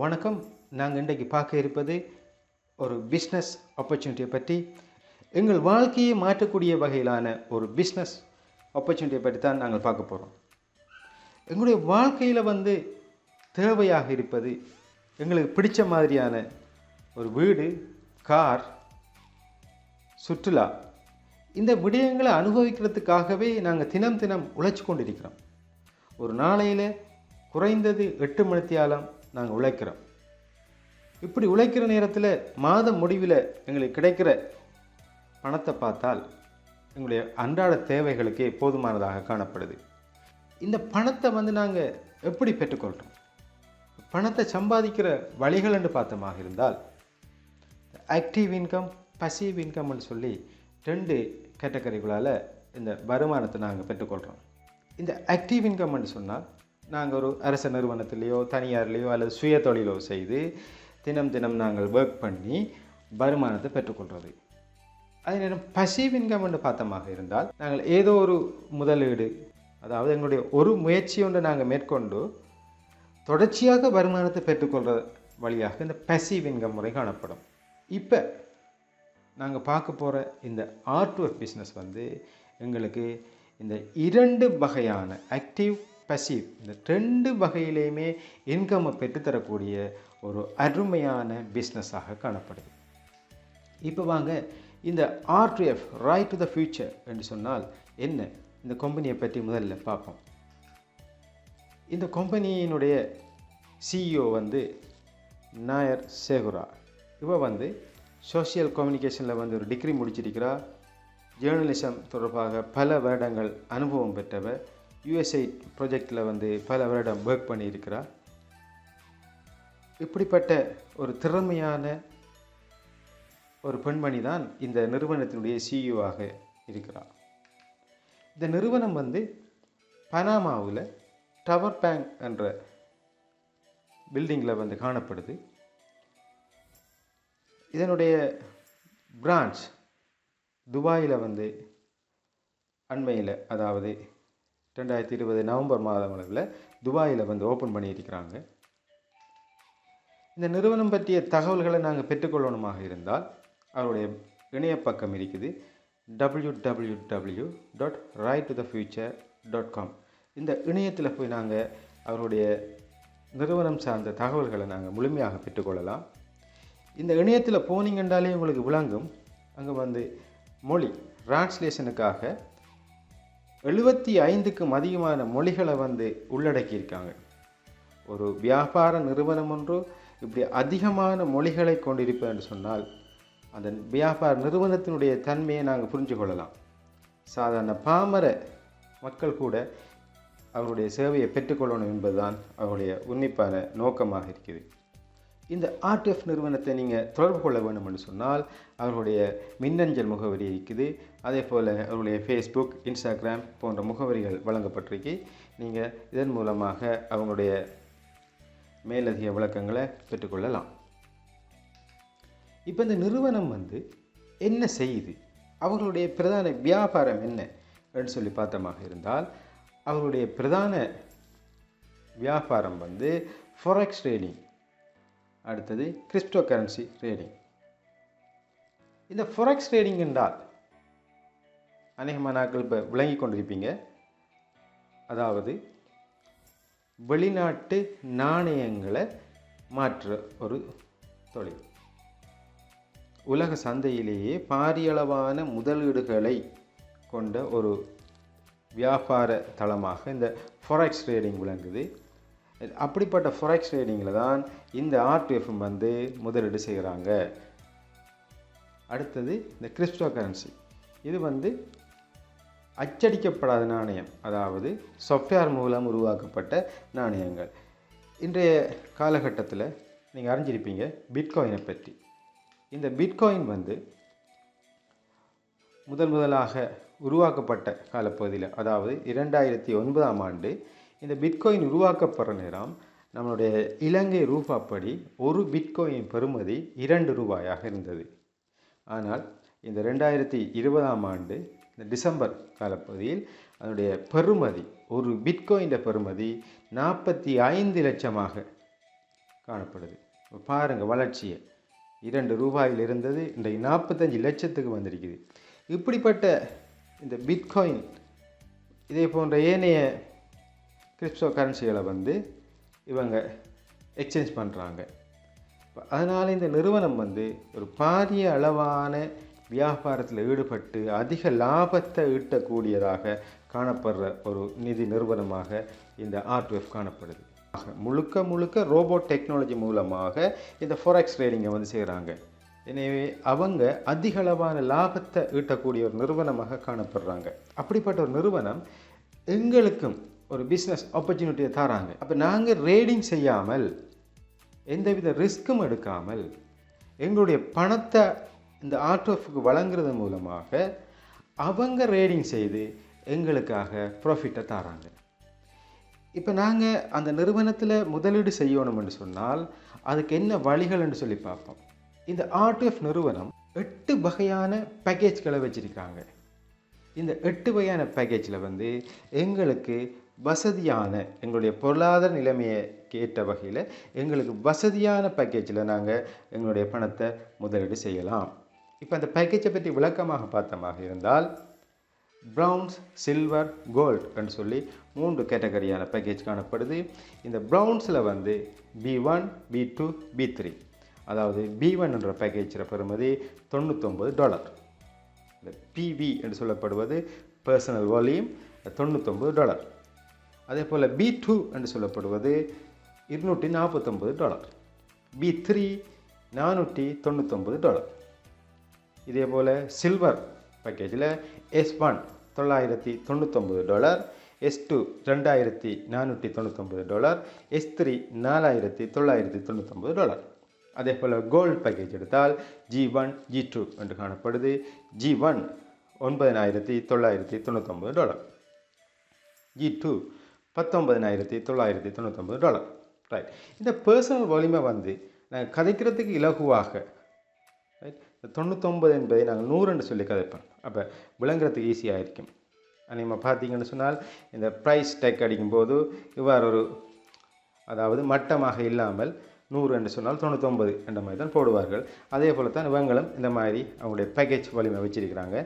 வணக்கம். நாங்கள் இன்றைக்கு பார்க்க இருப்பது ஒரு பிஸ்னஸ் ஆப்பர்ச்சுனிட்டியை பற்றி. எங்கள் வாழ்க்கையை மாற்றக்கூடிய வகையிலான ஒரு பிஸ்னஸ் ஆப்பர்ச்சுனிட்டியை பற்றி தான் நாங்கள் பார்க்க போகிறோம். எங்களுடைய வாழ்க்கையில் தேவையாக இருப்பது எங்களுக்கு பிடிச்ச மாதிரியான ஒரு வீடு, கார், சுற்றுலா. இந்த விடயங்களை அனுபவிக்கிறதுக்காகவே நாங்கள் தினம் தினம் உழைச்சி கொண்டிருக்கிறோம். ஒரு நாளையில் குறைந்தது 8 மணித்தியாலம் நாங்கள் உழைக்கிறோம். இப்படி உழைக்கிற நேரத்தில் மாத முடிவில் எங்களுக்கு கிடைக்கிற பணத்தை பார்த்தால் எங்களுடைய அன்றாட தேவைகளுக்கே போதுமானதாக காணப்படுது. இந்த பணத்தை நாங்கள் எப்படி பெற்றுக்கொள்கிறோம்? பணத்தை சம்பாதிக்கிற வழிகள் என்று பார்த்தமாக இருந்தால் ஆக்டிவ் இன்கம், பசிவ் இன்கம்னு சொல்லி 2 கேட்டகரிகளால் இந்த வருமானத்தை நாங்கள் பெற்றுக்கொள்கிறோம். இந்த ஆக்டிவ் இன்கம்னு சொன்னால் நாங்கள் ஒரு அரச நிறுவனத்திலேயோ தனியார்லேயோ அல்லது சுய தொழிலோ செய்து தினம் தினம் நாங்கள் ஒர்க் பண்ணி வருமானத்தை பெற்றுக்கொள்வது. அதே நேரம் பசிவ் இன்கம் என்று பார்த்தமாக இருந்தால் நாங்கள் ஏதோ ஒரு முதலீடு, அதாவது எங்களுடைய ஒரு முயற்சி ஒன்று நாங்கள் மேற்கொண்டு தொடர்ச்சியாக வருமானத்தை பெற்றுக்கொள்கிற வழியாக இந்த பசிவ் இன்கம் முறை காணப்படும். இப்போ நாங்கள் பார்க்க போகிற இந்த R2F பிஸ்னஸ் எங்களுக்கு இந்த 2 வகையான ஆக்டிவ், பசிவ், இந்த 2 வகையிலையுமே இன்கம்மை பெற்றுத்தரக்கூடிய ஒரு அருமையான பிஸ்னஸாக காணப்படுது. இப்போ வாங்க இந்த R2F right to the future என்று சொன்னால் என்ன, இந்த கம்பெனியை பற்றி முதல்ல பார்ப்போம். இந்த கம்பெனியினுடைய CEO நாயர் சேகுரா. இவ சோஷியல் கம்யூனிகேஷனில் ஒரு டிகிரி முடிச்சிருக்கிறா. ஜேர்னலிசம் தொடர்பாக பல வருடங்கள் அனுபவம் பெற்றவர். USAID ப்ராஜெக்டில் பல வருடம் ஒர்க் பண்ணியிருக்கிறார். இப்படிப்பட்ட ஒரு திறமையான ஒரு பெண்மணி தான் இந்த நிறுவனத்தினுடைய CEO-ஆக இருக்கிறார். இந்த நிறுவனம் பனாமாவில் டவர் பேங்க் என்ற பில்டிங்கில் காணப்படுது. இதனுடைய பிரான்ச் துபாயில் அண்மையில், அதாவது 2020 நவம்பர் மாதம் அளவில் துபாயில் ஓப்பன் பண்ணியிருக்கிறாங்க. இந்த நிறுவனம் பற்றிய தகவல்களை நாங்கள் பெற்றுக்கொள்ளணுமாக இருந்தால் அவருடைய இணையப்பக்கம் இருக்குது, www.righttothefuture.com. இந்த இணையத்தில் போய் நாங்கள் அவருடைய நிறுவனம் சார்ந்த தகவல்களை நாங்கள் முழுமையாக பெற்றுக்கொள்ளலாம். இந்த இணையத்தில் போனீங்கன்றாலே உங்களுக்கு விளங்கும். அங்கே மொழி டிரான்ஸ்லேஷனுக்காக 75க்கும் அதிகமான மொழிகளை உள்ளடக்கியிருக்காங்க. ஒரு வியாபார நிறுவனம் ஒன்று இப்படி அதிகமான மொழிகளை கொண்டிருப்பது என்று சொன்னால் அந்த வியாபார நிறுவனத்தினுடைய தன்மையை நாங்கள் புரிஞ்சு கொள்ளலாம். சாதாரண பாமர மக்கள் கூட அவருடைய சேவையை பெற்றுக்கொள்ளணும் என்பதுதான் அவருடைய உன்னிப்பான நோக்கமாக இருக்குது. இந்த R2F நிறுவனத்தை நீங்கள் தொடர்பு கொள்ள வேண்டும் என்று சொன்னால் அவர்களுடைய மின்னஞ்சல் முகவரி இருக்குது. அதே போல் அவருடைய ஃபேஸ்புக், இன்ஸ்டாகிராம் போன்ற முகவரிகள் வழங்கப்பட்டிருக்கு. நீங்கள் இதன் மூலமாக அவங்களுடைய மேலதிக விளக்கங்களை பெற்றுக்கொள்ளலாம். இப்போ இந்த நிறுவனம் என்ன செய்யுது, அவர்களுடைய பிரதான வியாபாரம் என்ன என்று சொல்லி பார்த்தமாக இருந்தால் அவர்களுடைய பிரதான வியாபாரம் ஃபாரெக்ஸ் ட்ரேடிங், அடுத்தது கிரிப்டோ கரன்சி ட்ரேடிங். இந்த ஃபாரெக்ஸ் ட்ரேடிங் என்றால் அநேகமான நாட்கள் இப்போ விளங்கி கொண்டிருப்பீங்க. அதாவது வெளிநாட்டு நாணயங்களை மாற்ற ஒரு தொழில். உலக சந்தையிலேயே பாரியளவான முதலீடுகளை கொண்ட ஒரு வியாபார தளமாக இந்த ஃபாரெக்ஸ் ட்ரேடிங் விளங்குது. அப்படிப்பட்ட ஃபாரெக்ஸ் ட்ரேடிங்கில் தான் இந்த R2F முதலீடு செய்கிறாங்க. அடுத்தது இந்த கிரிப்டோ கரன்சி. இது அச்சடிக்கப்படாத நாணயம், அதாவது சாஃப்ட்வேர் மூலம் உருவாக்கப்பட்ட நாணயங்கள். இன்றைய காலகட்டத்தில் நீங்கள் அறிஞ்சிருப்பீங்க பிட்காயினை பற்றி. இந்த பிட்காயின் முதலாக உருவாக்கப்பட்ட காலப்பகுதியில், அதாவது 2009ஆம் ஆண்டு இந்த பிட்காயின் உருவாக்கப்படுற நேரம் நம்மளுடைய இலங்கை ரூபாப்படி ஒரு பிட்காயின் பெறுமதி 2 ரூபாயாக இருந்தது. ஆனால் இந்த 2020ஆம் ஆண்டு இந்த டிசம்பர் காலப்பகுதியில் அதனுடைய பெறுமதி, ஒரு பிட்காயின் பெறுமதி 45 லட்சமாக காணப்படுது. பாருங்கள் வளர்ச்சியை, 2 ரூபாயில் இருந்தது இன்றைக்கு 45 லட்சத்துக்கு வந்திருக்குது. இப்படிப்பட்ட இந்த பிட்காயின் இதே போன்ற ஏனைய கிரிப்டோ கரன்சிகளை வந்து இவங்க எக்ஸ்சேஞ்ச் பண்ணுறாங்க. அதனால் இந்த நிறுவனம் வந்து ஒரு பாரிய அளவான வியாபாரத்தில் ஈடுபட்டு அதிக லாபத்தை ஈட்டக்கூடியதாக காணப்படுற ஒரு நிதி நிறுவனமாக இந்த R2F காணப்படுது. முழுக்க முழுக்க ரோபோட் டெக்னாலஜி மூலமாக இந்த ஃபோரெக்ஸ் ட்ரேடிங்கை வந்து செய்கிறாங்க. எனவே அவங்க அதிக அளவான லாபத்தை ஈட்டக்கூடிய ஒரு நிறுவனமாக காணப்படுறாங்க. அப்படிப்பட்ட ஒரு நிறுவனம் எங்களுக்கும் ஒரு பிஸ்னஸ் ஆப்பர்ச்சுனிட்டியை தராங்க. அப்போ நாங்கள் ரேடிங் செய்யாமல் எந்தவித ரிஸ்க்கும் எடுக்காமல் எங்களுடைய பணத்தை இந்த R2Fக்கு வழங்குறது மூலமாக அவங்க ரேடிங் செய்து எங்களுக்காக ப்ராஃபிட்டை தராங்க. இப்போ நாங்கள் அந்த நிறுவனத்தில் முதலீடு செய்யணும்னு சொன்னால் அதுக்கு என்ன வழிகள்னு சொல்லி பார்ப்போம். இந்த R2F நிறுவனம் 8 வகையான பேக்கேஜ்களை வச்சுருக்காங்க. இந்த 8 வகையான பேக்கேஜில் வந்து எங்களுக்கு வசதியான, எங்களுடைய பொருளாதார நிலைமையை கேட்ட வகையில் எங்களுக்கு வசதியான பேக்கேஜில் நாங்கள் எங்களுடைய பணத்தை முதலீடு செய்யலாம். இப்போ அந்த பேக்கேஜை பற்றி விளக்கமாக பார்த்தமாக இருந்தால் ப்ரௌன்ஸ், சில்வர், கோல்டு என்று சொல்லி 3 கேட்டகரியான பேக்கேஜ் காணப்படுது. இந்த ப்ரௌன்ஸில் வந்து B1, B2, B3, அதாவது B1 என்ற பேக்கேஜில் பெறுமதி $99. இந்த PV என்று சொல்லப்படுவது பர்சனல் வால்யூம் $99. அதே போல் B2 என்று சொல்லப்படுவது $249, B3 $499. இதே போல் சில்வர் பேக்கேஜில் S1 $999, S2 $2499, S3 $4999. அதே போல் கோல்டு பேக்கேஜ் எடுத்தால் G1, G2 என்று காணப்படுது. G1 $9999, G2 $19,999. ரைட். இந்த பர்சனல் வால்யூமை வந்து நாங்கள் கதைக்கிறதுக்கு இலகுவாக, ரைட், 99 என்பதை நாங்கள் 100 என்று சொல்லி கதைப்போம். அப்போ விளங்குறதுக்கு ஈஸியாக இருக்கும். நம்ம பார்த்தீங்கன்னு சொன்னால் இந்த ப்ரைஸ் டேக் அடிக்கும்போது இவ்வாறு ஒரு, அதாவது மட்டமாக இல்லாமல் 100 என்று சொன்னால் 99 என்ற மாதிரி தான் போடுவார்கள். அதே போல் தான் இவங்களும் இந்த மாதிரி அவங்களுடைய பேக்கேஜ் வால்யூமை வச்சிருக்கிறாங்க.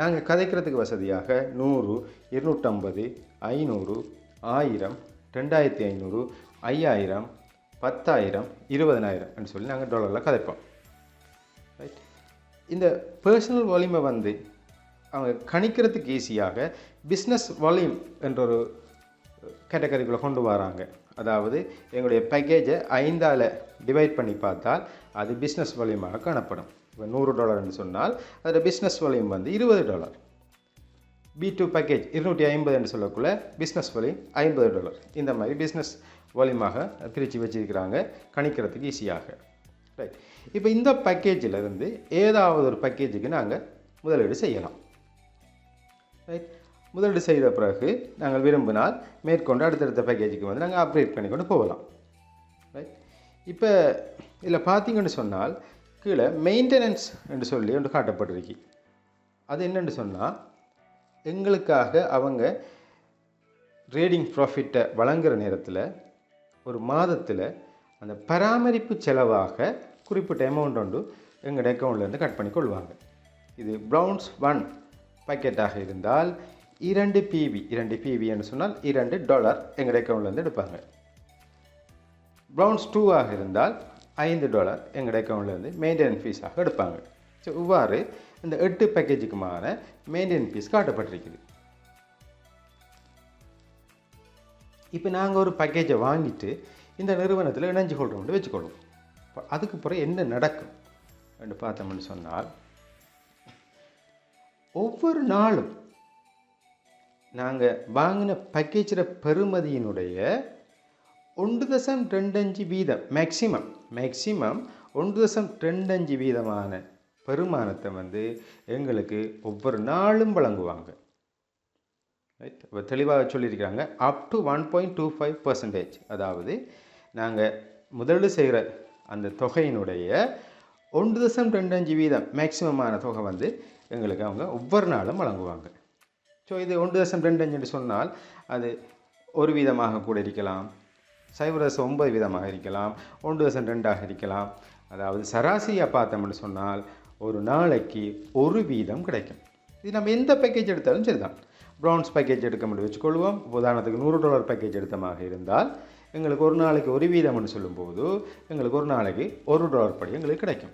நாங்கள் கதைக்கிறதுக்கு வசதியாக 100, 250, 500, 1000, 2500, 5000, 10,000, 20,000 என்று சொல்லி நாங்கள் டாலரில் கதைப்போம். ரைட். இந்த பர்சனல் வால்யூமை வந்து அவங்க கணிக்கிறதுக்கு ஈஸியாக பிஸ்னஸ் வால்யூம் என்ற ஒரு கேட்டகரிக்குள்ளே கொண்டு வராங்க. அதாவது எங்களுடைய பேக்கேஜை 5ஆல் டிவைட் பண்ணி பார்த்தால் அது பிஸ்னஸ் வால்யூமாக காணப்படும். இப்போ $100 என்று சொன்னால் அதில் பிஸ்னஸ் வால்யூம் வந்து $20. B2 பேக்கேஜ் 250 என்று சொல்லக்குள்ள பிஸ்னஸ் வால்யூம் $50. இந்த மாதிரி பிஸ்னஸ் வால்யூமாக பிரித்து வச்சிருக்கிறாங்க கணிக்கிறதுக்கு ஈஸியாக. ரைட். இப்போ இந்த பேக்கேஜில் இருந்து ஏதாவது ஒரு பேக்கேஜுக்கு நாங்கள் முதலீடு செய்யலாம். ரைட். முதலீடு செய்த பிறகு நாங்கள் விரும்பினால் மேற்கொண்டு அடுத்தடுத்த பேக்கேஜுக்கு வந்து நாங்கள் அப்கிரேட் பண்ணி கொண்டு போகலாம். ரைட். இப்போ இதில் பார்த்தீங்கன்னு சொன்னால் கீழே மெயின்டெனன்ஸ் என்று சொல்லி ஒன்று காட்டப்பட்டிருக்கு. அது என்னென்னு சொன்னால் எங்களுக்காக அவங்க ட்ரேடிங் ப்ராஃபிட்டை வழங்குகிற நேரத்தில் ஒரு மாதத்தில் அந்த பராமரிப்பு செலவாக குறிப்பிட்ட அமௌண்ட் ஒன்று எங்கள் அக்கௌண்ட்லேருந்து கட் பண்ணி கொள்வாங்க. இது ப்ரௌன்ஸ் 1 பேக்கெட்டாக இருந்தால் 2 PV என்று சொன்னால் $2 எங்கள் அக்கௌண்ட்லேருந்து எடுப்பாங்க. ப்ரௌன்ஸ் 2 ஆக இருந்தால் $5 எங்கள் அக்கௌண்ட்லேருந்து மெயின்டெனன்ஸ் ஃபீஸாக எடுப்பாங்க. ஸோ இவ்வாறு இந்த 8 பேக்கேஜுக்குமான மெயின்டெனன்ஸ் ஃபீஸ் காட்டப்பட்டிருக்குது. இப்போ நாங்கள் ஒரு பேக்கேஜை வாங்கிட்டு இந்த நிறுவனத்தில் இணைஞ்சு கொள்கிறோம்னு வச்சுக்கொள்வோம். இப்போ அதுக்கு பிறகு என்ன நடக்கும் என்று பார்த்தோம்னு சொன்னால் ஒவ்வொரு நாளும் நாங்கள் வாங்கின பேக்கேஜில் பெறுமதியினுடைய 1.25% மேக்சிமம் 1.25% பெருமானத்தை வந்து எங்களுக்கு ஒவ்வொரு நாளும் வழங்குவாங்க. ரைட். இப்போ தெளிவாக சொல்லியிருக்காங்க அப் டு 1.25%. அதாவது நாங்கள் முதலீடு செய்கிற அந்த தொகையினுடைய 1.25% மேக்சிமமான தொகை வந்து எங்களுக்கு அவங்க ஒவ்வொரு நாளும் வழங்குவாங்க. ஸோ இது 1.25 என்று சொன்னால் அது 1% கூட இருக்கலாம், 0.9 வீதமாக இருக்கலாம், 1.2 இருக்கலாம். அதாவது சராசரியாக பார்த்தோம்னு சொன்னால் ஒரு நாளைக்கு 1 வீதம் கிடைக்கும். இது நம்ம எந்த பேக்கேஜ் எடுத்தாலும் சரிதான். ப்ரௌன்ஸ் பேக்கேஜ் எடுக்க முடியும் வச்சுக்கொள்வோம். உதாரணத்துக்கு $100 பேக்கேஜ் எடுத்தமாக இருந்தால் எங்களுக்கு ஒரு நாளைக்கு 1 வீதம்னு சொல்லும்போது எங்களுக்கு ஒரு நாளைக்கு $1 படி எங்களுக்கு கிடைக்கும்.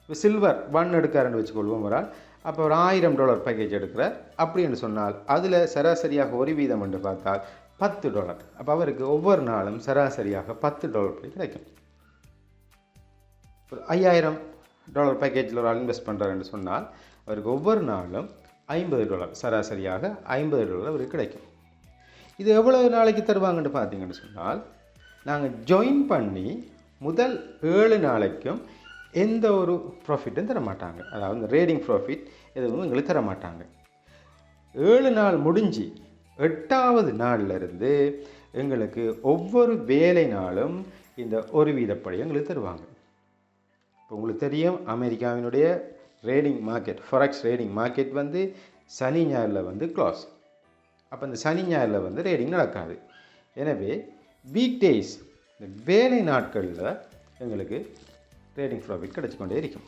இப்போ சில்வர் 1 எடுக்காருன்னு வச்சுக்கொள்வோம் ஒரு ஆள். அப்போ ஒரு $1000 பேக்கேஜ் எடுக்கிறார் அப்படின்னு சொன்னால் அதில் சராசரியாக 1 வீதம் என்று பார்த்தால் $10. அப்போ அவருக்கு ஒவ்வொரு நாளும் சராசரியாக $10 படி கிடைக்கும். ஒரு $5000 பேக்கேஜில் ஒரு ஆள் இன்வெஸ்ட் பண்ணுறாருன்னு சொன்னால் அவருக்கு ஒவ்வொரு நாளும் $50, சராசரியாக $50 அவருக்கு கிடைக்கும். இது எவ்வளவு நாளைக்கு தருவாங்கன்னு பார்த்தீங்கன்னு சொன்னால் நாங்கள் ஜாயின் பண்ணி முதல் 7 நாளைக்கும் எந்த ஒரு ப்ராஃபிட்டும் தர மாட்டாங்க. அதாவது இந்த ரேடிங் ப்ராஃபிட் எதுவும் எங்களுக்கு தர மாட்டாங்க. 7 நாள் முடிஞ்சு 8வது நாள்லேருந்து எங்களுக்கு ஒவ்வொரு வேலை நாளும் இந்த 1 வீதப்படி எங்களுக்கு தருவாங்க. இப்போ உங்களுக்கு தெரியும் அமெரிக்காவினுடைய rating market, forex rating market வந்து சனி ஞாயிறில் வந்து க்ளோஸ். அப்போ இந்த சனி ஞாயிறில் வந்து ரேடிங் நடக்காது. எனவே வீக் டேஸ் இந்த வேலை நாட்களில் எங்களுக்கு ரேடிங் ப்ராஃபிட் கிடைச்சிக்கொண்டே இருக்கும்.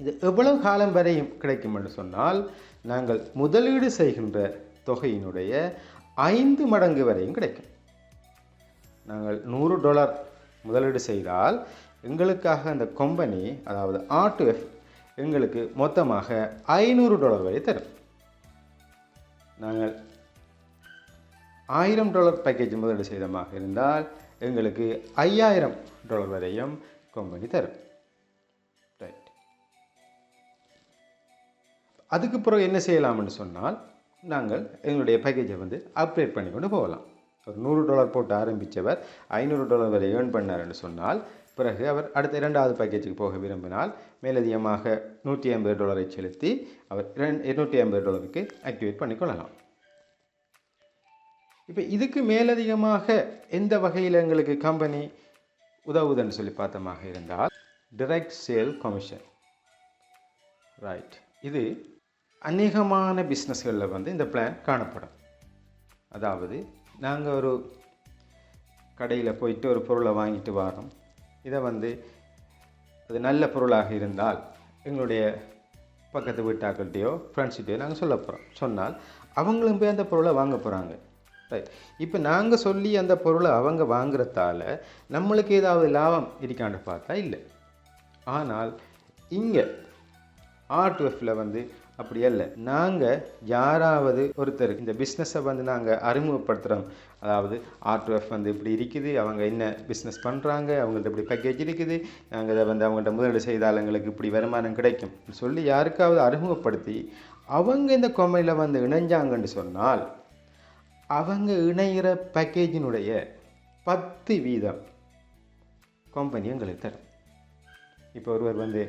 இது எவ்வளவு காலம் வரையும் கிடைக்கும் என்று சொன்னால் நாங்கள் முதலீடு செய்கின்ற தொகையினுடைய 5 மடங்கு வரையும் கிடைக்கும். நாங்கள் $100 முதலீடு செய்தால் எங்களுக்காக அந்த கம்பெனி, அதாவது R2F, எங்களுக்கு மொத்தமாக $500 வரை தரும். நாங்கள் $1000 பேக்கேஜ் முதலீடு செய்தமாக இருந்தால் எங்களுக்கு $5000 வரையும் கம்பெனி தரும். ரைட். அதுக்கு பிறகு என்ன செய்யலாம்னு சொன்னால் நாங்கள் எங்களுடைய பேக்கேஜை வந்து அப்கிரேட் பண்ணி கொண்டு போகலாம். ஒரு $100 போட்டு ஆரம்பித்தவர் $500 வரை ஏர்ன் பண்ணார்னு சொன்னால் பிறகு அவர் அடுத்த 2வது பேக்கேஜுக்கு போக விரும்பினால் மேலதிகமாக $150 செலுத்தி அவர் $250க்கு ஆக்டிவேட் பண்ணிக்கொள்ளலாம். இப்போ இதுக்கு மேலதிகமாக எந்த வகையில் எங்களுக்கு கம்பெனி உதவுதுன்னு சொல்லி பார்த்தமாக இருந்தால் டைரக்ட் சேல் கமிஷன். ரைட். இது அநேகமான பிஸ்னஸ்களில் வந்து இந்த பிளான் காணப்படும். அதாவது நாங்கள் ஒரு கடையில் போயிட்டு ஒரு பொருளை வாங்கிட்டு வரோம். இதை வந்து அது நல்ல பொருளாக இருந்தால் எங்களுடைய பக்கத்து வீட்டாக்கள்கிட்டையோ ஃப்ரெண்ட்ஸ்கிட்டையோ நாங்கள் சொல்ல போகிறோம். சொன்னால் அவங்களும் போய் அந்த பொருளை வாங்க போகிறாங்க. ரைட். இப்போ நாங்கள் சொல்லி அந்த பொருளை அவங்க வாங்குறதால நம்மளுக்கு ஏதாவது லாபம் இருக்கான்னு பார்த்தா இல்லை. ஆனால் இங்கே R2Fல வந்து அப்படி இல்லை. நாங்கள் யாராவது ஒருத்தர் இந்த பிஸ்னஸை வந்து நாங்கள் அறிமுகப்படுத்துகிறோம். அதாவது R2F வந்து இப்படி இருக்குது, அவங்க என்ன பிஸ்னஸ் பண்ணுறாங்க, அவங்கள்ட்ட இப்படி பேக்கேஜ் இருக்குது, நாங்கள் இதை வந்து அவங்கள்ட்ட முதலீடு செய்தால் எங்களுக்கு இப்படி வருமானம் கிடைக்கும் சொல்லி யாருக்காவது அறிமுகப்படுத்தி அவங்க இந்த கம்பெனியில் வந்து இணைஞ்சாங்கன்னு சொன்னால் அவங்க இணைகிற பேக்கேஜினுடைய 10% கம்பெனி எங்களுக்கு தரும். இப்போ ஒருவர் வந்து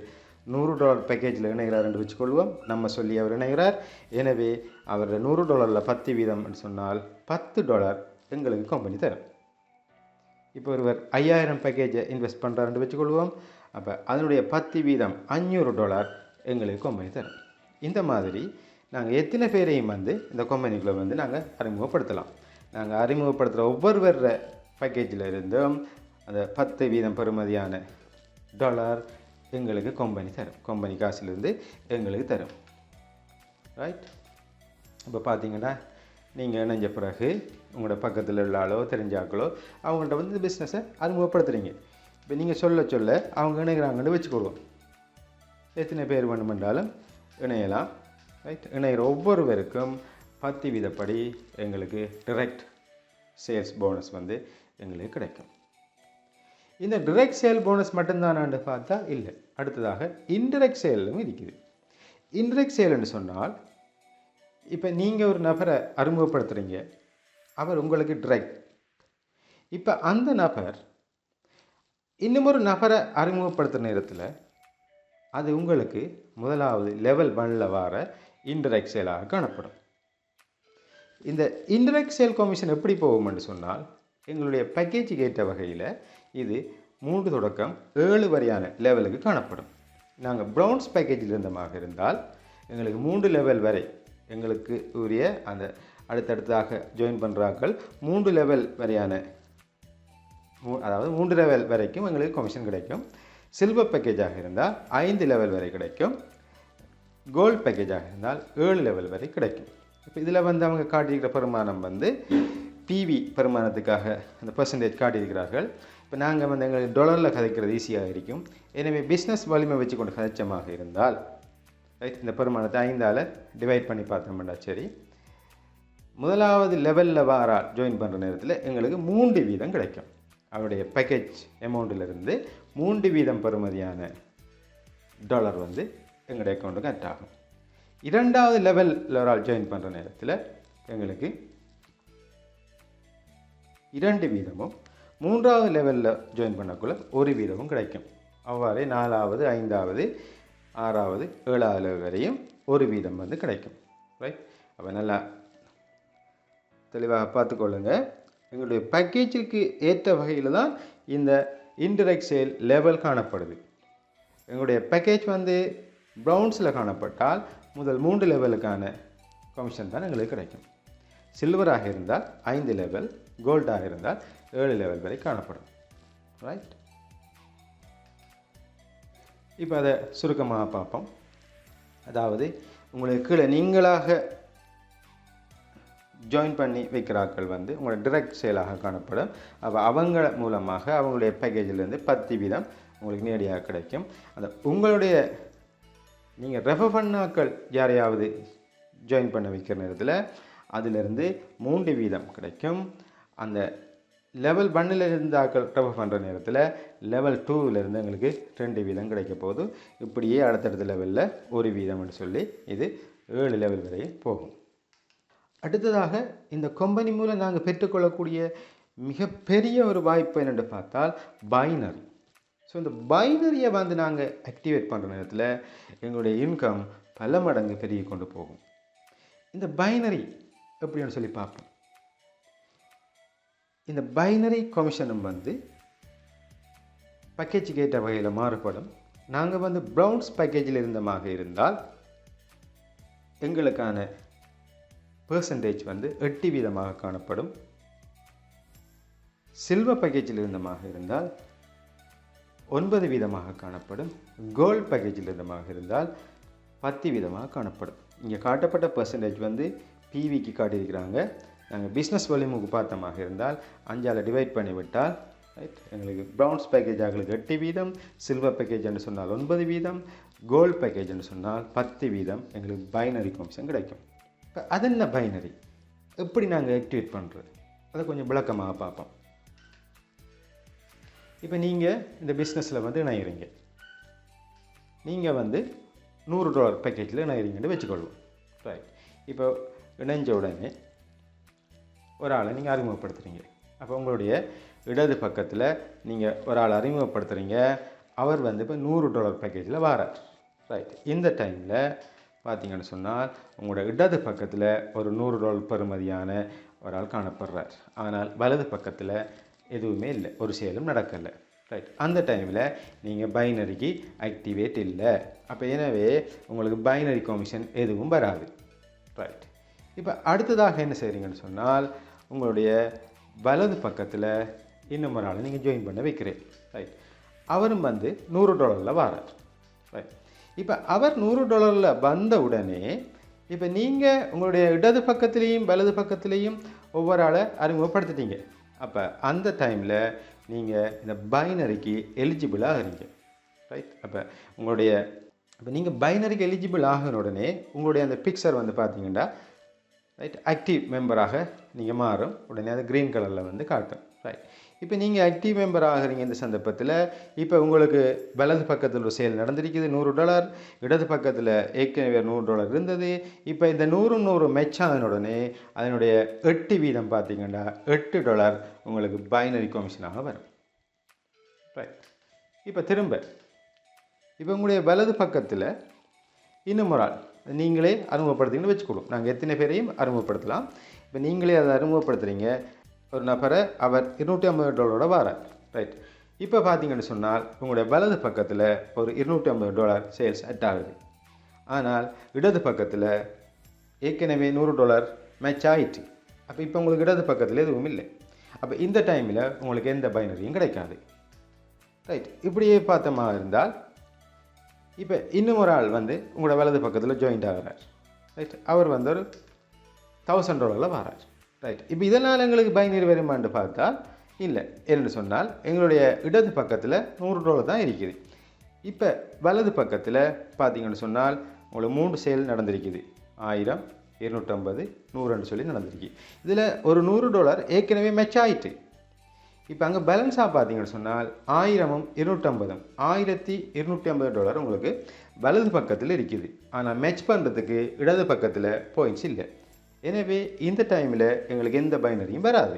$100 பேக்கேஜில் இணைகிறார் என்று வச்சுக்கொள்வோம். நம்ம சொல்லி அவர் இணைகிறார். எனவே அவர் $100 10% சொன்னால் $10 எங்களுக்கு கம்பெனி தரும். இப்போ ஒருவர் 5000 பேக்கேஜை இன்வெஸ்ட் பண்ணுறாருன்னு வச்சுக்கொள்வோம். அப்போ அதனுடைய 10% $500 எங்களுக்கு கம்பெனி தரும். இந்த மாதிரி நாங்கள் எத்தனை பேரையும் வந்து இந்த கம்பெனிக்குள்ளே வந்து நாங்கள் அறிமுகப்படுத்தலாம். நாங்கள் அறிமுகப்படுத்துகிற ஒவ்வொரு பேக்கேஜில் இருந்தும் அந்த 10% பெறுமதியான டாலர் எங்களுக்கு கம்பெனி தரும். கம்பெனி காசுலேருந்து எங்களுக்கு தரும். ரைட். இப்போ பார்த்தீங்கன்னா நீங்கள் இணைஞ்ச பிறகு உங்களோட பக்கத்தில் உள்ள ஆளோ தெரிஞ்சாக்களோ அவங்கள்ட்ட வந்து பிஸ்னஸை அறிமுகப்படுத்துகிறீங்க. இப்போ நீங்கள் சொல்ல சொல்ல அவங்க இணைகிறாங்கன்னு வச்சுக்கொள்வோம். எத்தனை பேர் வேணுமென்றாலும் இணையலாம். ரைட். இணைகிற ஒவ்வொருவருக்கும் 10% படி எங்களுக்கு டைரக்ட் சேல்ஸ் போனஸ் வந்து எங்களுக்கு கிடைக்கும். இந்த டைரக்ட் சேல் போனஸ் மட்டும்தானான்னு பார்த்தா இல்லை. அடுத்ததாக இன்டைரக்ட் சேலும் இருக்குது. இன்டைரக்ட் சேல்னு சொன்னால் இப்போ நீங்கள் ஒரு நபரை அறிமுகப்படுத்துகிறீங்க, அவர் உங்களுக்கு டைரக்ட். இப்போ அந்த நபர் இன்னும் ஒரு நபரை அறிமுகப்படுத்துகிற நேரத்தில் அது உங்களுக்கு முதலாவது லெவல் 1ல் வர இன்டைரக்ட் சேலாக காணப்படும். இந்த இன்டைரக்ட் சேல் கமிஷன் எப்படி போகும்னு சொன்னால் எங்களுடைய பேக்கேஜுக்கு ஏற்ற வகையில் இது 3 தொடக்கம் 7 வரையான லெவலுக்கு காணப்படும். நாங்கள் ப்ரௌன்ஸ் பேக்கேஜில் இருந்தமாக இருந்தால் எங்களுக்கு 3 லெவல் வரை எங்களுக்கு உரிய அந்த அடுத்தடுத்தாக ஜாயின் பண்ணுறாக்கள் 3 லெவல் வரையான அதாவது 3 லெவல் வரைக்கும் எங்களுக்கு கமிஷன் கிடைக்கும். சில்வர் பேக்கேஜாக இருந்தால் 5 லெவல் வரை கிடைக்கும். கோல்டு பேக்கேஜாக இருந்தால் 7 லெவல் வரை கிடைக்கும். இப்போ இதில் வந்து அவங்க காட்டியிருக்கிற பெருமானம் வந்து பிவி பெருமானத்துக்காக அந்த பெர்சன்டேஜ் காட்டியிருக்கிறார்கள். இப்போ நாங்கள் வந்து எங்களுக்கு டாலரில் கதைக்கிறது ஈஸியாக இருக்கும். எனவே பிஸ்னஸ் வலிமை வச்சு கொண்டு கதைச்சமாக இருந்தால் ரைட், இந்த பெருமானத்தை 5ஆல் டிவைட் பண்ணி பார்த்தோம்னா சரி, முதலாவது லெவலில் வாரால் ஜாயின் பண்ணுற நேரத்தில் எங்களுக்கு 3 வீதம் கிடைக்கும். அவருடைய பேக்கேஜ் அமௌண்ட்டிலிருந்து 3 வீதம் பெறுமதியான டாலர் வந்து எங்களுடைய அக்கௌண்ட்டுக்கு கட் ஆகும். 2வது லெவலில் ஒரு ஆள் ஜாயின் பண்ணுற நேரத்தில் எங்களுக்கு 2 வீதமும் 3வது லெவலில் ஜாயின் பண்ணக்குள்ள 1 வீதமும் கிடைக்கும். அவ்வாறே 4வது 5வது 6வது 7வது வரையும் 1 வீதம் வந்து கிடைக்கும். ரைட், அப்போ நல்லா தெளிவாக பார்த்துக்கொள்ளுங்க. எங்களுடைய பேக்கேஜுக்கு ஏற்ற வகையில் தான் இந்த இன்டைரக்ட் சேல் லெவல் காணப்படுது. எங்களுடைய பேக்கேஜ் வந்து ப்ரௌன்ஸில் காணப்பட்டால் முதல் 3 லெவலுக்கான கமிஷன் தான் எங்களுக்கு கிடைக்கும். சில்வராக இருந்தால் 5 லெவல், கோல்டாக இருந்தால் 7 லெவல் வரை காணப்படும். ரைட், இப்போ அதை சுருக்கமாக பார்ப்போம். அதாவது உங்களுக்கு கீழே நீங்களாக ஜாயின் பண்ணி வைக்கிறார்கள் வந்து உங்களோட டிரெக்ட் சேலாக காணப்படும். அப்போ அவங்க மூலமாக அவங்களுடைய பேக்கேஜிலேருந்து 10 வீதம் உங்களுக்கு நேரடியாக கிடைக்கும். அந்த உங்களுடைய நீங்கள் ரெஃபர் பண்ணாக்கள் யாரையாவது ஜாயின் பண்ண வைக்கிற நேரத்தில் அதிலிருந்து 3 வீதம் கிடைக்கும். அந்த லெவல் 1ல் இருந்தாக்கள் ரெஃபர் பண்ணுற நேரத்தில் லெவல் 2லேருந்து எங்களுக்கு 2 வீதம் கிடைக்க போகுது. இப்படியே அடுத்தடுத்த லெவலில் 1 வீதம்னு சொல்லி இது 7 லெவல் வரை போகும். அடுத்ததாக இந்த கம்பெனி மூலம் நாங்கள் பெற்றுக்கொள்ளக்கூடிய மிகப்பெரிய ஒரு வாய்ப்பு என்னென்று பார்த்தால் பைனரி. ஸோ இந்த பைனரியை வந்து நாங்கள் ஆக்டிவேட் பண்ணுற நேரத்தில் எங்களுடைய இன்கம் பல மடங்கு பெருகி கொண்டு போகும். இந்த பைனரி எப்படின்னு சொல்லி பார்ப்போம். இந்த பைனரி கமிஷனும் வந்து பேக்கேஜுக்கு ஏற்ற வகையில் மாறுபடும். நாங்கள் வந்து ப்ரௌன்ஸ் பேக்கேஜில் இருந்தமாக இருந்தால் எங்களுக்கான பெர்சன்டேஜ் வந்து 8 வீதமாக காணப்படும். சில்வர் பேக்கேஜில் இருந்தமாக இருந்தால் 9 வீதமாக காணப்படும். கோல்டு பேக்கேஜில் இருந்தமாக இருந்தால் 10 வீதமாக காணப்படும். இங்கே காட்டப்பட்ட பெர்சன்டேஜ் வந்து பிவிக்கு காட்டியிருக்கிறாங்க. நாங்கள் பிஸ்னஸ் வால்யூமுக்கு பார்த்தமாக இருந்தால் 5ஆல் டிவைட் பண்ணிவிட்டால் ரைட், எங்களுக்கு ப்ரௌன்ஸ் பேக்கேஜ் எங்களுக்கு 8 வீதம், சில்வர் பேக்கேஜ் என்று சொன்னால் 9 வீதம், கோல்டு பேக்கேஜ் என்று சொன்னால் 10 வீதம் எங்களுக்கு பைனரி கமிஷன் கிடைக்கும். இப்போ அது என்ன பைனரி, எப்படி நாங்கள் ஆக்டிவேட் பண்ணுறது, அதை கொஞ்சம் விளக்கமாக பார்ப்போம். இப்போ நீங்கள் இந்த பிஸ்னஸில் வந்து இணைகிறீங்க. நீங்கள் வந்து $100 பேக்கேஜில் இணைகிறீங்கன்னு வச்சுக்கொள்வோம். ரைட், இப்போ இணைஞ்ச உடனே ஒரு ஆளை நீங்கள் அறிமுகப்படுத்துகிறீங்க. அப்போ உங்களுடைய இடது பக்கத்தில் நீங்கள் ஒரு ஆளை அறிமுகப்படுத்துகிறீங்க. அவர் வந்து இப்போ $100 பேக்கேஜில் வாரார். ரைட், இந்த டைமில் பார்த்தீங்கன்னு சொன்னால் உங்களோட இடது பக்கத்தில் ஒரு $100 பெறுமதியான ஒரு ஆள் காணப்படுறார். ஆனால் வலது பக்கத்தில் எதுவுமே இல்லை, ஒரு சேலும் நடக்கலை. ரைட், அந்த டைமில் நீங்கள் பைனரிக்கு ஆக்டிவேட் இல்லை. அப்போ எனவே உங்களுக்கு பைனரி கமிஷன் எதுவும் வராது. ரைட், இப்போ அடுத்ததாக என்ன செய்கிறீங்கன்னு சொன்னால் உங்களுடைய வலது பக்கத்தில் இன்னும் ஒரு ஆளை நீங்கள் ஜாயின் பண்ண வைக்கிறேன். ரைட், அவரும் வந்து $100 வாரார். ரைட், இப்போ அவர் $100 வந்த உடனே இப்போ நீங்கள் உங்களுடைய இடது பக்கத்துலேயும் வலது பக்கத்துலேயும் ஒவ்வொரு ஆளை அறிமுகப்படுத்திட்டீங்க. அப்போ அந்த டைமில் நீங்கள் இந்த பைனரிக்கு எலிஜிபிள் ஆகிறீங்க. ரைட், அப்போ உங்களுடைய இப்போ நீங்கள் பைனரிக்கு எலிஜிபிள் ஆகின உடனே உங்களுடைய அந்த பிக்சர் வந்து பார்த்தீங்கன்னா ரைட் ஆக்டிவ் மெம்பராக நீங்கள் மாறும். உடனே அது க்ரீன் கலரில் வந்து காட்டும். ரைட், இப்போ நீங்கள் ஆக்டிவ் மெம்பர் ஆகிறீங்க. இந்த சந்தர்ப்பத்தில் இப்போ உங்களுக்கு வலது பக்கத்தில் ஒரு சேல் நடந்திருக்குது $100, இடது பக்கத்தில் ஏற்கனவே $100 இருந்தது. இப்போ இந்த 100 மெச் ஆன உடனே அதனுடைய 8 வீதம் பார்த்தீங்கன்னா $8 உங்களுக்கு பைனரி கமிஷனாக வரும். ரைட், இப்போ திரும்ப இப்போ உங்களுடைய வலது பக்கத்தில் இன்னும் ஒரு ஆள் நீங்களே அறிமுகப்படுத்திங்கன்னு வச்சுக்கொள்ளும். நாங்கள் எத்தனை பேரையும் அறிமுகப்படுத்தலாம். இப்போ நீங்களே அதை அறிமுகப்படுத்துகிறீங்க. ஒரு நபரை அவர் $250 வாரார். ரைட், இப்போ பார்த்தீங்கன்னு சொன்னால் உங்களுடைய வலது பக்கத்தில் ஒரு $250 சேல்ஸ் அட் ஆகுது. ஆனால் இடது பக்கத்தில் ஏற்கனவே $100 மேட்ச் ஆகிட்டு. அப்போ இப்போ உங்களுக்கு இடது பக்கத்தில் எதுவும் இல்லை. அப்போ இந்த டைமில் உங்களுக்கு எந்த பைனரியும் கிடைக்காது. ரைட், இப்படியே பார்த்தமா இருந்தால் இப்போ இன்னும் ஒரு ஆள் வந்து உங்களோட வலது பக்கத்தில் ஜாயிண்ட் ஆகிறார். ரைட், அவர் வந்து ஒரு $1000 வரார். ரைட், இப்போ இதனால் எங்களுக்கு பைனரி வருமானு பார்த்தா இல்லை. என்று சொன்னால் எங்களுடைய இடது பக்கத்தில் $100 தான் இருக்குது. இப்போ வலது பக்கத்தில் பார்த்தீங்கன்னு சொன்னால் உங்களுக்கு 3 சேல் நடந்திருக்குது. 1000, 250, 100ன்னு சொல்லி நடந்திருக்கு. இதில் ஒரு $100 ஏற்கனவே மெச் ஆயிட்டு. இப்போ அங்கே பேலன்ஸாக பார்த்தீங்கன்னு சொன்னால் 1000ம் 250ம் $1250 உங்களுக்கு வலது பக்கத்தில் இருக்குது. ஆனால் மெச் பண்ணுறதுக்கு இடது பக்கத்தில் பாயிண்ட்ஸ் இல்லை. எனவே இந்த டைமில் எங்களுக்கு எந்த பைனரியும் வராது.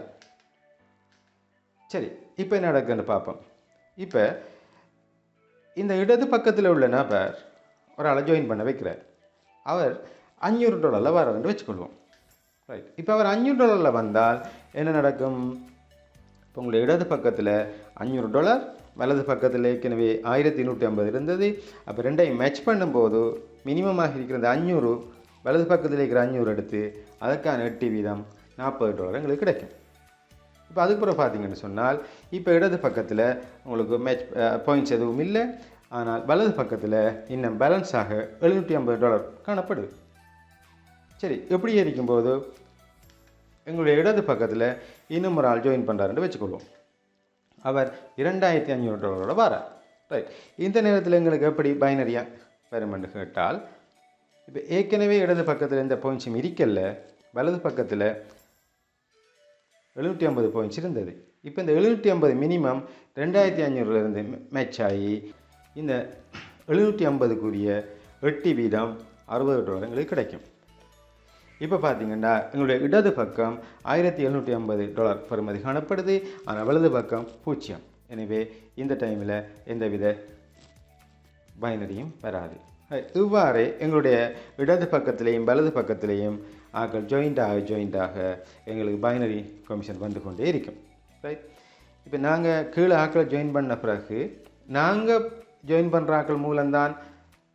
சரி, இப்போ என்ன நடக்குதுன்னு பார்ப்போம். இப்போ இந்த இடது பக்கத்தில் உள்ள நபர் ஒரு ஆளை ஜாயின் பண்ண வைக்கிறார். அவர் $500 வராருன்னு வச்சுக்கொள்வோம். ரைட், இப்போ அவர் $500 வந்தால் என்ன நடக்கும்? இப்போ உங்களுடைய இடது பக்கத்தில் $500, வலது பக்கத்தில் ஏற்கனவே 1150 இருந்தது. அப்போ ரெண்டையும் மேட்ச் பண்ணும்போது மினிமமாக இருக்கிற அந்த 500 வலது பக்கத்தில் இருக்கிற 500 எடுத்து அதற்கான 8 வீதம் $40 எங்களுக்கு கிடைக்கும். இப்போ அதுக்கப்புறம் பார்த்தீங்கன்னு சொன்னால் இப்போ இடது பக்கத்தில் உங்களுக்கு மேட்ச் பாயிண்ட்ஸ் எதுவும் இல்லை. ஆனால் வலது பக்கத்தில் இன்னும் பேலன்ஸாக $750 காணப்படுது. சரி, இப்படியே இருக்கும்போது எங்களுடைய இடது பக்கத்தில் இன்னும் ஒரு ஆள் ஜாயின் பண்ணுறாருன்னு வச்சுக்கொள்வோம். அவர் $2500 வரார். ரைட், இந்த நேரத்தில் எங்களுக்கு எப்படி பைனரியாக வருமென்று கேட்டால் இப்போ ஏற்கனவே இடது பக்கத்தில் எந்த பாயிண்ட்ஸும் இருக்கல. வலது பக்கத்தில் 750 பாயிண்ட்ஸ் இருந்தது. இப்போ இந்த 750 மினிமம் 2500 மேட்ச் ஆகி இந்த 750க்குரிய 8 வீதம் $60 எங்களுக்கு கிடைக்கும். இப்போ பார்த்தீங்கன்னா எங்களுடைய இடது பக்கம் $1750 பெறுமதி காணப்படுது. ஆனால் வலது பக்கம் 0. எனவே இந்த டைமில் எந்தவித பைனரியும் வராது. இவ்வாறு எங்களுடைய இடது பக்கத்திலையும் வலது பக்கத்திலையும் ஆக்கள் ஜாயிண்டாக எங்களுக்கு பைனரி கமிஷன் வந்து கொண்டே இருக்கும். ரைட், இப்போ நாங்கள் கீழே ஆக்களை ஜாயின் பண்ண பிறகு நாங்கள் ஜாயின் பண்ணுற ஆக்கள் மூலம்தான்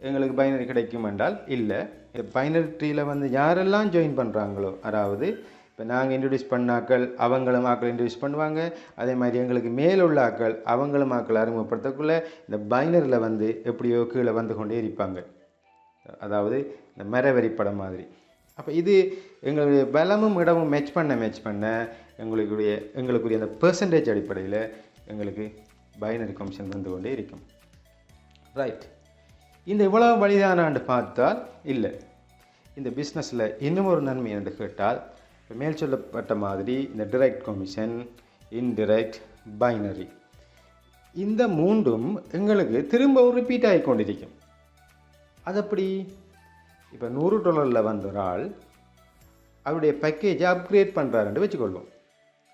எங்களுக்கு பைனரி கிடைக்கும் என்றால் இல்லை. பைனரி ட்ரீயில் வந்து யாரெல்லாம் ஜாயின் பண்ணுறாங்களோ, அதாவது இப்போ நாங்கள் இன்ட்ரடியூஸ் பண்ண ஆக்கள் அவங்களும் ஆக்கள் இன்ட்ரடியூஸ் பண்ணுவாங்க. அதே மாதிரி எங்களுக்கு மேலுள்ள ஆக்கள் அவங்களும் ஆக்கள் அறிமுகப்படுத்தக்குள்ளே இந்த பைனரியில் வந்து எப்படியோ கீழே வந்து கொண்டே இருப்பாங்க. அதாவது இந்த மரவரி படம் மாதிரி. அப்போ இது எங்களுடைய பலமும் இடமும் மேட்ச் பண்ண எங்களுக்குரிய அந்த பெர்சன்டேஜ் அடிப்படையில் எங்களுக்கு பைனரி கமிஷன் வந்து கொண்டே இருக்கும். ரைட், இந்த இவ்வளவு வழிதானான்னு பார்த்தால் இல்லை. இந்த பிஸ்னஸில் இன்னும் ஒரு நன்மை என்று கேட்டால் மேல் சொல்லப்பட்ட மாதிரி இந்த டைரக்ட் கமிஷன், இன்டைரக்ட், பைனரி இந்த மூன்றும் எங்களுக்கு திரும்ப ரிப்பீட் ஆகி கொண்டிருக்கும். அது அப்படி இப்போ $100 வந்த ஒரு ஆள் அவருடைய பேக்கேஜை அப்கிரேட் பண்ணுறாருன்னு வச்சுக்கொள்வோம்.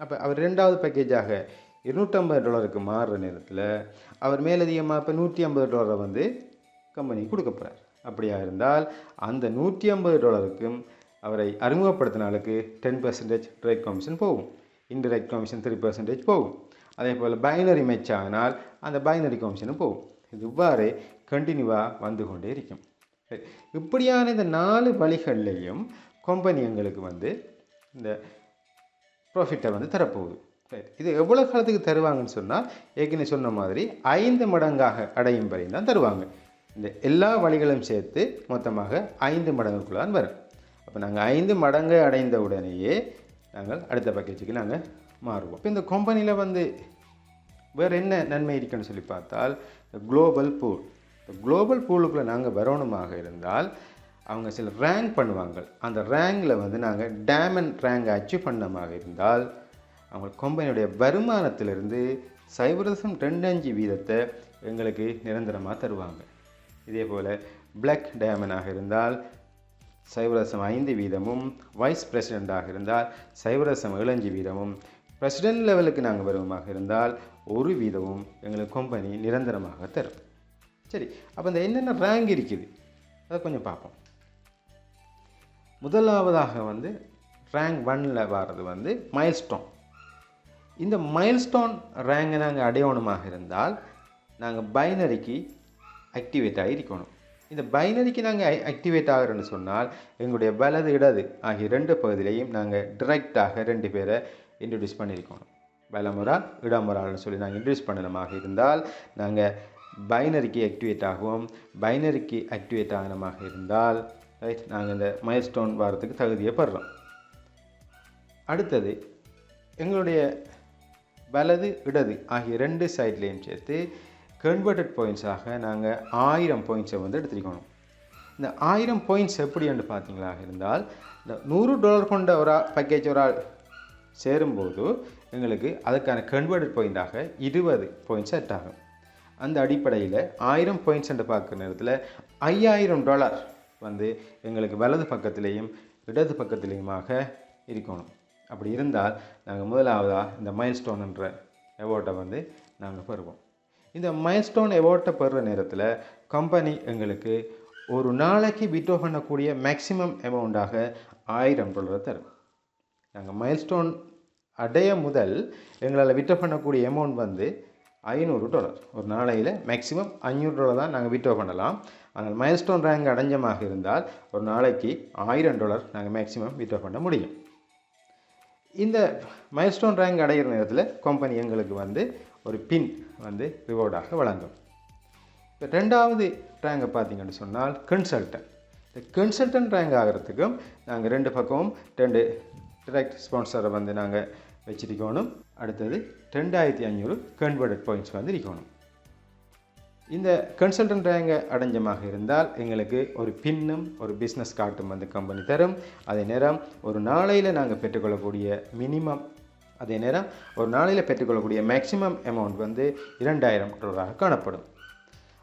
அப்போ அவர் ரெண்டாவது பேக்கேஜாக $250 மாறுற நேரத்தில் அவர் மேலதிகமாக இப்போ $150 வந்து கம்பெனி கொடுக்க போகிறார். அப்படியா இருந்தால் அந்த $150க்கும் அவரை அறிமுகப்படுத்தினாலுக்கு 10% டைரக்ட் கமிஷன் போகும். இன்டைரக்ட் கமிஷன் 3% போகும். அதே போல் பைனரி மேட்ச் ஆனால் அந்த பைனரி கமிஷனும் போகும். இது இவ்வாறு கண்டினியூவாக வந்து கொண்டே இருக்கும். இப்படியான இந்த 4 வழிகள்லையும் கம்பெனி எங்களுக்கு வந்து இந்த ப்ராஃபிட்டை வந்து தரப்போகுது. இது எவ்வளோ காலத்துக்கு தருவாங்கன்னு சொன்னால் ஏற்கனவே சொன்ன மாதிரி 5 மடங்காக அடையும் வரையும் தான் தருவாங்க. இந்த எல்லா வழிகளும் சேர்த்து மொத்தமாக 5 மடங்குக்குள்ளான் வரும். அப்போ நாங்கள் 5 மடங்கு அடைந்த உடனேயே நாங்கள் அடுத்த பேக்கேஜுக்கு நாங்கள் மாறுவோம். இப்போ இந்த கம்பெனியில் வந்து வேறு என்ன நன்மை இருக்குன்னு சொல்லி பார்த்தால் குளோபல் பூல். இந்த குளோபல் பூலுக்குள்ளே நாங்கள் வரணுமாக இருந்தால் அவங்க சில ரேங்க் பண்ணுவாங்க. அந்த ரேங்கில் வந்து நாங்கள் டைமண்ட் ரேங்க் அச்சீவ் பண்ணமாக இருந்தால் அவங்க கம்பெனியுடைய வருமானத்திலிருந்து 0.25 வீதத்தை எங்களுக்கு நிரந்தரமாக தருவாங்க. இதே போல் பிளாக் டைமண்டாக இருந்தால் 0.5 வீதமும், வைஸ் பிரசிடெண்ட்டாக இருந்தால் 0.75 வீதமும், பிரசிடென்ட் லெவலுக்கு நாங்கள் வருவமாக இருந்தால் 1 வீதமும் எங்களுக்கு கம்பெனி நிரந்தரமாக தரும். சரி, அப்போ இந்த என்னென்ன ரேங்க் இருக்குது அதை கொஞ்சம் பார்ப்போம். முதலாவதாக வந்து ரேங்க் 1ல் வர்றது வந்து மைல்ஸ்டோன். இந்த மைல்ஸ்டோன் ரேங்கை நாங்கள் அடையணுமாக இருந்தால் நாங்கள் பைனரிக்கு ஆக்டிவேட் ஆகிருக்கணும். இந்த பைனரிக்கு நாங்கள் ஆக்டிவேட் ஆகிறோன்னு சொன்னால் எங்களுடைய வலது இடது ஆகிய 2 பகுதியிலையும் நாங்கள் டிரெக்டாக 2 பேரை இன்ட்ரடியூஸ் பண்ணியிருக்கணும். வலம் ஒரு ஆள் இடம் ஒரு ஆள்னு சொல்லி நாங்கள் இன்ட்ரடியூஸ் பண்ணணுமாக இருந்தால் நாங்கள் பைனரிக்கு ஆக்டிவேட் ஆகுவோம். பைனரிக்கு ஆக்டிவேட் ஆகணுமாக இருந்தால் ரைட் நாங்கள் இந்த மைல்ஸ்டோன் வரத்துக்கு தகுதியப்படுறோம். அடுத்தது எங்களுடைய வலது இடது ஆகிய 2 சைட்லேயும் சேர்த்து கன்வெர்டட் பாயிண்ட்ஸாக நாங்கள் 1000 பாயிண்ட்ஸை வந்து எடுத்துக்கணும். இந்த 1000 பாயிண்ட்ஸ் எப்படி என்று பார்த்தீங்களா இருந்தால் இந்த $100 கொண்ட ஒரு பேக்கேஜ் ஒரு ஆள் சேரும்போது எங்களுக்கு அதுக்கான கன்வெர்டட் பாயிண்டாக 20 பாயிண்ட்ஸ் செட் ஆகும். அந்த அடிப்படையில் 1000 பாயிண்ட்ஸ் என்று பார்க்குற நேரத்தில் $5000 வந்து எங்களுக்கு வலது பக்கத்திலேயும் இடது பக்கத்திலேயுமாக இருக்கணும். அப்படி இருந்தால் நாங்கள் முதலாவதாக இந்த மைல்ஸ்டோன் என்ற அவார்டை வந்து நாங்கள் பெறுவோம். இந்த மைல்ஸ்டோன் அவார்டை பெறுற நேரத்தில் கம்பெனி எங்களுக்கு ஒரு நாளைக்கு விட்ரா பண்ணக்கூடிய மேக்ஸிமம் அமௌண்ட்டாக $1000 தரும். நாங்கள் மைல்ஸ்டோன் அடைய முதல் எங்களால் விட்ரா பண்ணக்கூடிய அமௌண்ட் வந்து $500. ஒரு நாளையில் மேக்ஸிமம் $500 தான் நாங்கள் விட்ரா பண்ணலாம். ஆனால் மைல்ஸ்டோன் ரேங்க் அடைஞ்சமாக இருந்தால் ஒரு நாளைக்கு $1000 நாங்கள் மேக்ஸிமம் விட்ரா பண்ண முடியும். இந்த மைல்ஸ்டோன் ரேங்க் அடைகிற நேரத்தில் கம்பெனி எங்களுக்கு வந்து ஒரு பின் வந்து ரிவார்டாக வழங்கும். இப்போ 2வது ரேங்கை பார்த்தீங்கன்னு சொன்னால் கன்சல்டன்ட். இந்த கன்சல்டன்ட் ரேங்க் ஆகிறதுக்கும் நாங்கள் 2 பக்கமும் 2 டிரெக்ட் ஸ்பான்சரை வந்து நாங்கள் வச்சிருக்கணும். அடுத்தது 2500 கன்வெர்டட் பாயிண்ட்ஸ் வந்து இருக்கணும். இந்த கன்சல்டன்ட் ரேங்கை அடைஞ்சமாக இருந்தால் எங்களுக்கு ஒரு பின்னும் ஒரு பிஸ்னஸ் கார்டும் வந்து கம்பெனி தரும். அதே நேரம் ஒரு நாளையில் நாங்கள் பெற்றுக்கொள்ளக்கூடிய மினிமம் அதே நேரம் ஒரு நாளையில் பெற்றுக்கொள்ளக்கூடிய மேக்ஸிமம் அமௌண்ட் வந்து $2000 காணப்படும்.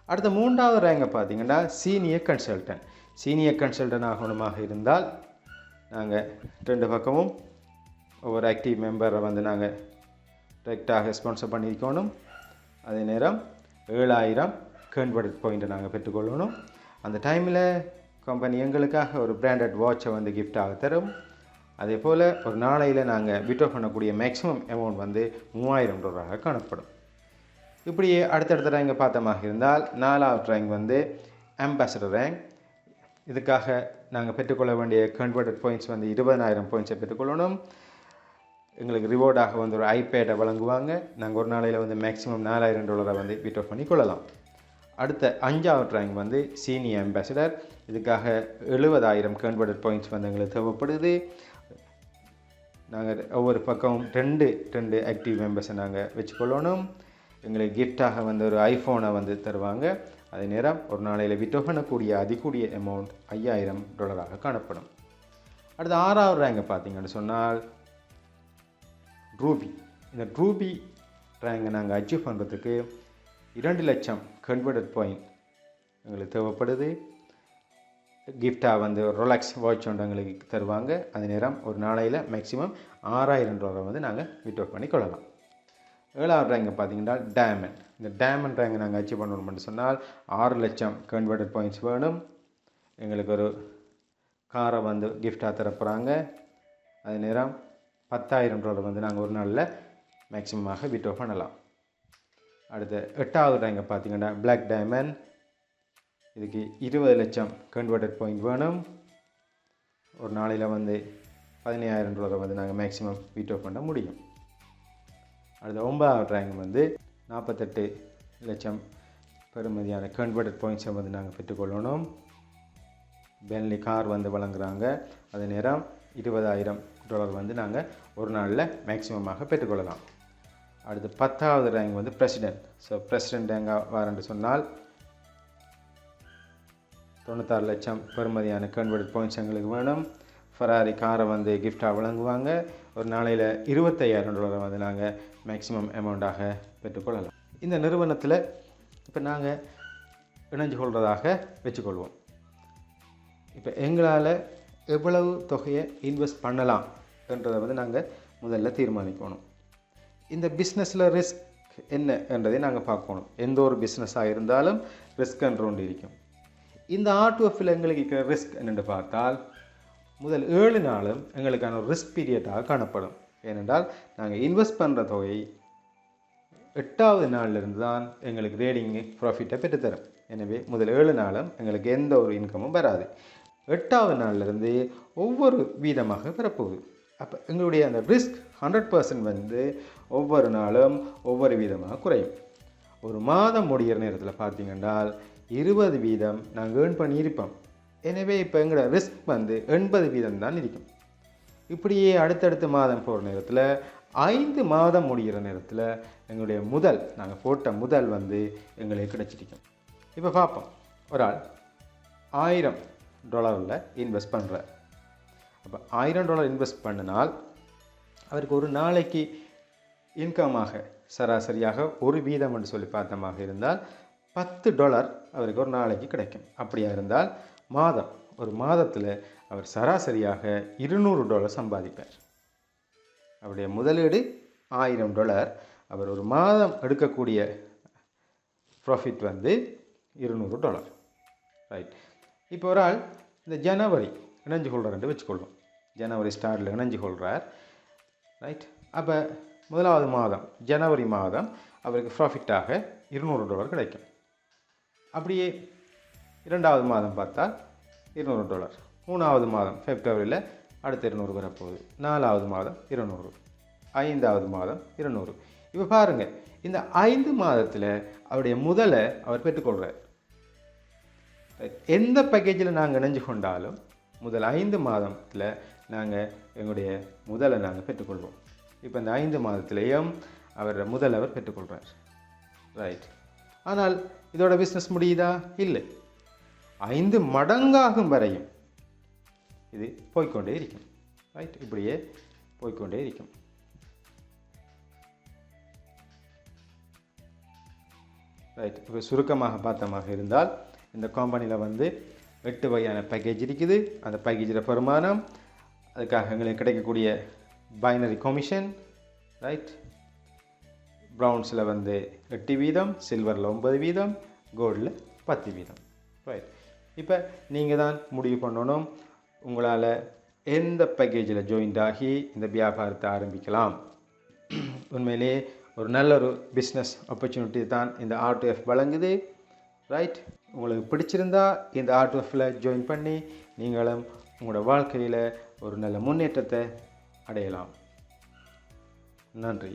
அடுத்த 3வது ரேங்கை பார்த்தீங்கன்னா சீனியர் கன்சல்டன்ட். சீனியர் கன்சல்டன்ட் ஆகணுமாக இருந்தால் நாங்கள் 2 பக்கமும் ஒவ்வொரு ஆக்டிவ் மெம்பரை வந்து நாங்கள் டிரெக்டாக ஸ்பான்சர் பண்ணியிருக்கணும். அதே நேரம் 7000 கன்வெர்டட் பாயிண்ட்டை நாங்கள் பெற்றுக்கொள்ளணும். அந்த டைமில் கம்பெனி எங்களுக்காக ஒரு பிராண்டட் வாட்சை வந்து கிஃப்டாக தரும். அதே போல் ஒரு நாளையில் நாங்கள் விட்ரா பண்ணக்கூடிய மேக்ஸிமம் அமௌண்ட் வந்து $3000 காணப்படும். இப்படியே அடுத்தடுத்த ரேங்கை பார்த்தமாக இருந்தால் 4வது ரேங்க் வந்து அம்பாசடர் ரேங்க். இதுக்காக நாங்கள் பெற்றுக்கொள்ள வேண்டிய கன்வெர்டட் பாயிண்ட்ஸ் வந்து 20000 பாயிண்ட்ஸை பெற்றுக்கொள்ளணும். எங்களுக்கு ரிவார்டாக வந்து ஒரு ஐபேடை வழங்குவாங்க. நாங்கள் ஒரு நாளையில் வந்து மேக்ஸிமம் $4000 வந்து விட்ரா பண்ணி கொள்ளலாம். அடுத்த 5வது ரேங்க் வந்து சீனியர் அம்பாசடர். இதுக்காக 70000 கன்வெர்டட் பாயிண்ட்ஸ் வந்து எங்களுக்கு தேவைப்படுது. நாங்கள் ஒவ்வொரு பக்கமும் 2 ஆக்டிவ் மெம்பர்ஸை நாங்கள் வச்சுக்கொள்ளணும். எங்களுக்கு கிஃப்டாக வந்து ஒரு ஐஃபோனை வந்து தருவாங்க. அதே நேரம் ஒரு நாளையில் விட்ரா பண்ணக்கூடிய அதிகூடிய அமௌண்ட் $5000 காணப்படும். அடுத்த 6வது ரேங்கை பார்த்தீங்கன்னு சொன்னால் ரூபி. இந்த ரூபி ரேங்கை நாங்கள் அச்சீவ் பண்ணுறதுக்கு 2 லட்சம் கன்வெர்டட் பாயிண்ட் எங்களுக்கு தேவைப்படுது. கிஃப்டாக வந்து ரொலாக்ஸ் வாட்ச் ஒன்று எங்களுக்கு தருவாங்க. அதே நேரம் ஒரு நாளையில் மேக்ஸிமம் $6000 வந்து நாங்கள் விட்ரா பண்ணி கொள்ளலாம். 7வது ரேங்கை பார்த்தீங்கன்னா டைமண்ட். இந்த டைமண்ட் ரேங்கை நாங்கள் அச்சீவ் பண்ணணும்னு சொன்னால் 6 லட்சம் கன்வெர்டட் பாயிண்ட்ஸ் வேணும். எங்களுக்கு ஒரு காரை வந்து கிஃப்டாக தரப்போகிறாங்க. அதே நேரம் $10,000 வந்து நாங்கள் ஒரு நாளில் மேக்ஸிமமாக விட்ரா பண்ணலாம். அடுத்த 8வது ரேங்கை பார்த்தீங்கன்னா பிளாக் டைமண்ட். இதுக்கு 20 லட்சம் கன்வெர்டட் பாயிண்ட் வேணும். ஒரு நாளையில் வந்து $15,000 வந்து நாங்கள் மேக்ஸிமம் விட்ரா பண்ண முடியும். அடுத்த 9வது ரேங்க் வந்து 48 லட்சம் பெறுமதியான கன்வெர்டட் பாயிண்ட்ஸை வந்து நாங்கள் பெற்றுக்கொள்ளணும். பென்லி கார் வந்து வழங்குறாங்க. அதே நேரம் $20,000 வந்து நாங்கள் ஒரு நாளில் மேக்ஸிமமாக பெற்றுக்கொள்ளலாம். அடுத்து 10வது ரேங்க் வந்து பிரசிடென்ட். ஸோ பிரசிடென்ட் ரேங்காக வாரண்டு சொன்னால் 96 லட்சம் பெறுமதியான கன்வெர்டட் பாயிண்ட்ஸ் எங்களுக்கு வேணும். ஃபெராரி காரை வந்து கிஃப்டாக வழங்குவாங்க. ஒரு நாளையில் $25,000 வந்து நாங்கள் மேக்ஸிமம் அமௌண்ட்டாக பெற்றுக்கொள்ளலாம். இந்த நிறுவனத்தில் இப்போ நாங்கள் இணைஞ்சு கொள்வதாக வச்சுக்கொள்வோம். இப்போ எங்களால் எவ்வளவு தொகையை இன்வெஸ்ட் பண்ணலாம் என்றதை வந்து நாங்கள் முதல்ல தீர்மானிக்கணும். இந்த பிஸ்னஸில் ரிஸ்க் என்ன என்றதை நாங்கள் பார்க்கணும். எந்த ஒரு பிஸ்னஸாக இருந்தாலும் ரிஸ்க் என்ற ஒன்று இருக்கும். இந்த R2Fல் எங்களுக்கு இருக்கிற ரிஸ்க் என்னென்று பார்த்தால் முதல் 7 நாளும் எங்களுக்கான ஒரு ரிஸ்க் பீரியடாக காணப்படும். ஏனென்றால் நாங்கள் இன்வெஸ்ட் பண்ணுற தொகை 8வது நாளிலிருந்து தான் எங்களுக்கு ரேடிங்கு ப்ராஃபிட்டை பெற்றுத்தரும். எனவே முதல் 7 நாளும் எங்களுக்கு எந்த ஒரு இன்கமும் வராது. 8வது நாளிலிருந்து ஒவ்வொரு வீதமாக பெறப்போகுது. அப்போ எங்களுடைய அந்த ரிஸ்க் 100% வந்து ஒவ்வொரு நாளும் ஒவ்வொரு வீதமாக குறையும். ஒரு மாதம் முடிகிற நேரத்தில் பார்த்தீங்கன்னா 20 வீதம் நாங்கள் ஏர்ன் பண்ணியிருப்போம். எனவே இப்போ எங்களோட ரிஸ்க் வந்து 80 வீதம் தான் இருக்கும். இப்படியே அடுத்தடுத்த மாதம் போகிற நேரத்தில் 5 மாதம் முடிகிற நேரத்தில் எங்களுடைய முதல் நாங்கள் போட்ட முதல் வந்து எங்களுக்கு கிடைச்சிருக்கும். இப்போ பார்ப்போம், ஒரு ஆள் $1000 இன்வெஸ்ட் பண்ணுறார். அப்போ $1000 இன்வெஸ்ட் பண்ணினால் அவருக்கு ஒரு நாளைக்கு இன்கமாக சராசரியாக ஒரு வீதம் என்று சொல்லி பார்த்தமாக இருந்தால் $10 அவருக்கு ஒரு நாளைக்கு கிடைக்கும். அப்படியா இருந்தால் ஒரு மாதத்தில் அவர் சராசரியாக $200 சம்பாதிப்பார். அவருடைய முதலீடு $1000, அவர் ஒரு மாதம் எடுக்கக்கூடிய ப்ராஃபிட் வந்து $200. ரைட். இப்போ ஒரு ஆள் இந்த ஜனவரி இணைஞ்சு கொள்கிறார் வச்சுக்கொள்வோம். ஜனவரி ஸ்டார்டில் இணைஞ்சு கொள்கிறார். ரைட். அப்போ முதலாவது மாதம் ஜனவரி மாதம் அவருக்கு ப்ராஃபிட்டாக $200 கிடைக்கும். அப்படியே இரண்டாவது மாதம் பார்த்தா $200, மூணாவது மாதம் பிப்ரவரியில் அடுத்த 200 வரப்போகுது, நாலாவது மாதம் 200, ஐந்தாவது மாதம் 200. இப்போ பாருங்கள், இந்த 5 மாதத்தில் அவருடைய முதலை அவர் பெற்றுக்கொள்கிறார். எந்த பேக்கேஜில் நாங்கள் இணைஞ்சு கொண்டாலும் முதல் 5 மாதத்தில் நாங்கள் எங்களுடைய முதலை நாங்கள் பெற்றுக்கொள்வோம். இப்போ இந்த 5 மாதத்திலேயும் அவர் முதல் அவர் பெற்றுக்கொள்கிறார். ரைட். ஆனால் இதோட பிஸ்னஸ் முடியுதா? இல்லை. 5 மடங்காகும் வரையும் இது போய்கொண்டே இருக்கும். ரைட். இப்படியே போய்கொண்டே இருக்கும். ரைட். இப்போ சுருக்கமாக பார்த்தமாக இருந்தால் இந்த கம்பெனியில் வந்து 8 வகையான பேக்கேஜ் இருக்குது. அந்த பேக்கேஜில் பெருமானம், அதுக்காக எங்களுக்கு கிடைக்கக்கூடிய பைனரி கமிஷன், ரைட், ப்ரௌன்ஸில் வந்து 8 வீதம், சில்வரில் 9 வீதம், கோல்டில் 10 வீதம். ரைட். இப்போ நீங்கள் தான் முடிவு பண்ணணும் உங்களால் எந்த பேக்கேஜில் ஜாயின்ட் ஆகி இந்த வியாபாரத்தை ஆரம்பிக்கலாம். உண்மையிலேயே ஒரு நல்ல ஒரு பிஸ்னஸ் ஆப்பர்ச்சுனிட்டி தான் இந்த R2F வழங்குது. ரைட். உங்களுக்கு பிடிச்சிருந்தா இந்த R2Fல ஜாயின் பண்ணி நீங்களும் உங்களோட வாழ்க்கையில் ஒரு நல்ல முன்னேற்றத்தை அடையலாம். நன்றி.